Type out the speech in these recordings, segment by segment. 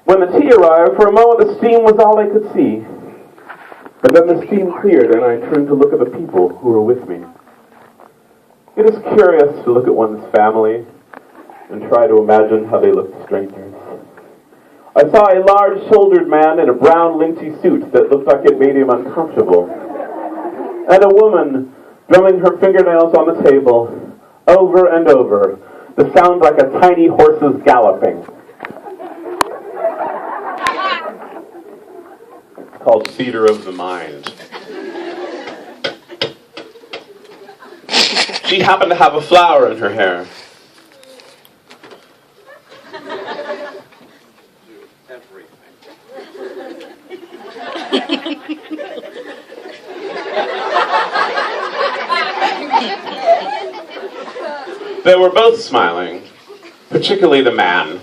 When the tea arrived, for a moment the steam was all I could see. But then the steam cleared, and I turned to look at the people who were with me. It is curious to look at one's family and try to imagine how they look to strangers. I saw a large-shouldered man in a brown linchy suit that looked like it made him uncomfortable, and a woman drumming her fingernails on the table over and over. The sound like a tiny horse's galloping. It's called theater of the mind. She happened to have a flower in her hair. They were both smiling, particularly the man.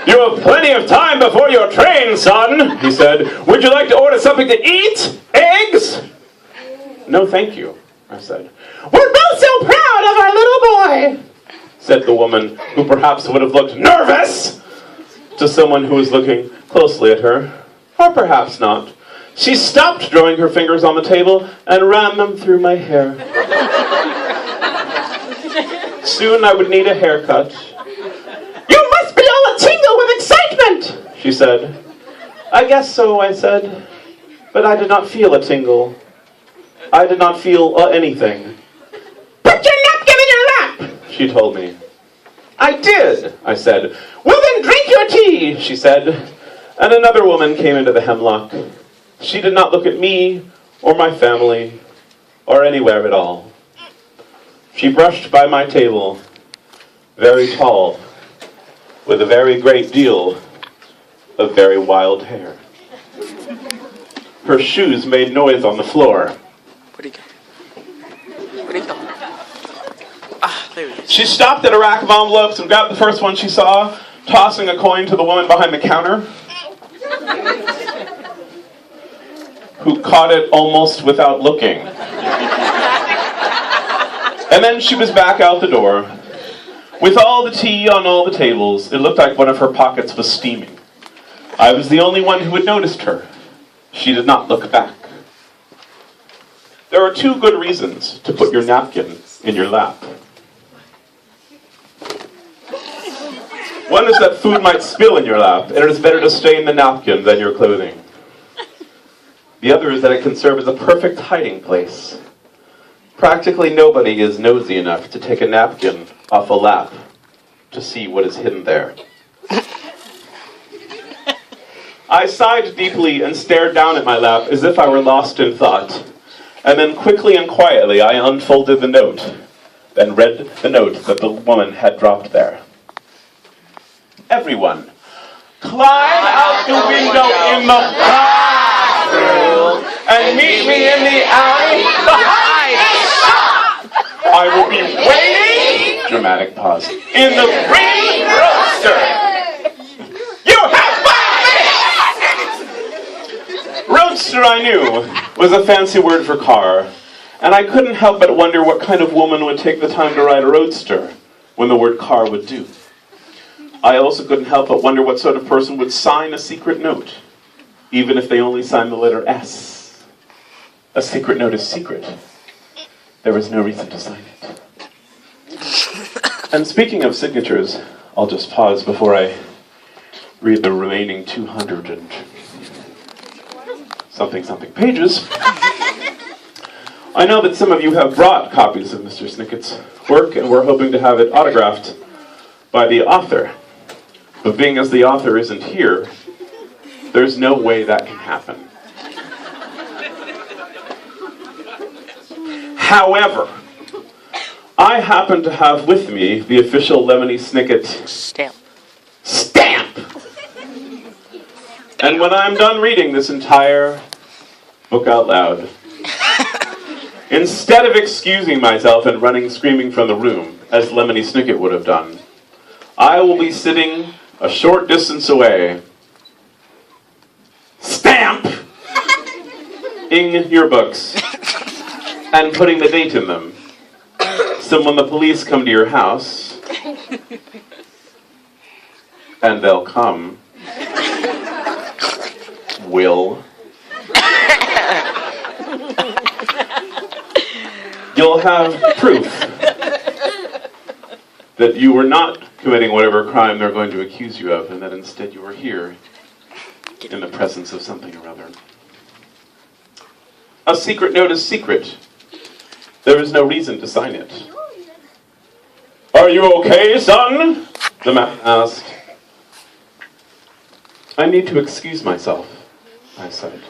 "You have plenty of time before your train, son," he said. "Would you like to order something to eat? Eggs?" "No, thank you," I said. "We're both so proud of our little boy," said the woman, who perhaps would have looked nervous to someone who was looking closely at her, or perhaps not. She stopped drumming her fingers on the table and ran them through my hair. Soon I would need a haircut. "You must be all a-tingle with excitement," she said. "I guess so," I said, but I did not feel a tingle. I did not feel anything. "Put your napkin in your lap," she told me. "I did," I said. "Well then drink your tea," she said. And another woman came into the hemlock. She did not look at me, or my family, or anywhere at all. She brushed by my table, very tall, with a very great deal of very wild hair. Her shoes made noise on the floor. Where'd he go? Where'd he go? Ah, there he is. She stopped at a rack of envelopes and grabbed the first one she saw, tossing a coin to the woman behind the counter, who caught it almost without looking. And then she was back out the door. With all the tea on all the tables, it looked like one of her pockets was steaming. I was the only one who had noticed her. She did not look back. There are two good reasons to put your napkin in your lap. One is that food might spill in your lap, and it is better to stain the napkin than your clothing. The other is that it can serve as a perfect hiding place. Practically nobody is nosy enough to take a napkin off a lap to see what is hidden there. I sighed deeply and stared down at my lap as if I were lost in thought. And then quickly and quietly I unfolded the note, then read the note that the woman had dropped there. "Everyone, climb out the window in the bathroom and meet me in the alley behind the shop. I will be waiting," dramatic pause, "in the green roadster. You have 5 minutes!" Roadster, I knew, was a fancy word for car, and I couldn't help but wonder what kind of woman would take the time to ride a roadster when the word car would do. I also couldn't help but wonder what sort of person would sign a secret note, even if they only signed the letter S. A secret note is secret. There was no reason to sign it. And speaking of signatures, I'll just pause before I read the remaining 200 and something pages. I know that some of you have brought copies of Mr. Snickett's work, and we're hoping to have it autographed by the author. But being as the author isn't here, there's no way that can happen. However, I happen to have with me the official Lemony Snicket stamp. And when I'm done reading this entire book out loud, instead of excusing myself and running screaming from the room, as Lemony Snicket would have done, I will be sitting a short distance away, stamping your books and putting the date in them. So when the police come to your house, And they'll come. Will. You'll have proof that you were not committing whatever crime they're going to accuse you of, and that instead you were here in the presence of something or other. A secret note is secret. There is no reason to sign it. Are you okay, son? The man asked. I need to excuse myself, I said.